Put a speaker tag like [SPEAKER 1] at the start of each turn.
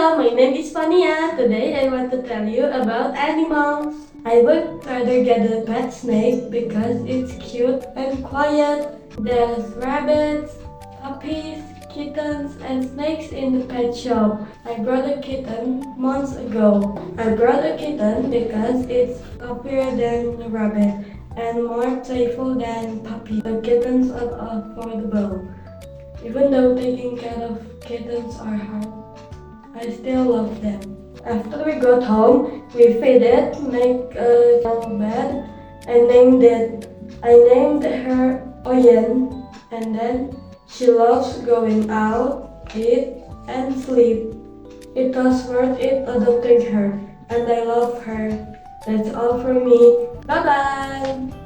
[SPEAKER 1] Hello, my name is VANIA. Today I want to tell you about animals. I would rather get a pet snake because it's cute and quiet. There's rabbits, puppies, kittens, and snakes in the pet shop. I brought a kitten months ago. I brought a kitten because it's fluffier than a rabbit and more playful than puppies. The kittens are affordable. Even though taking care of kittens are hard, I still love them. After we got home, we fed it, make a little bed, and I named her Oyen, and then she loves going out, eat, and sleep. It was worth it adopting her, and I love her. That's all for me. Bye bye!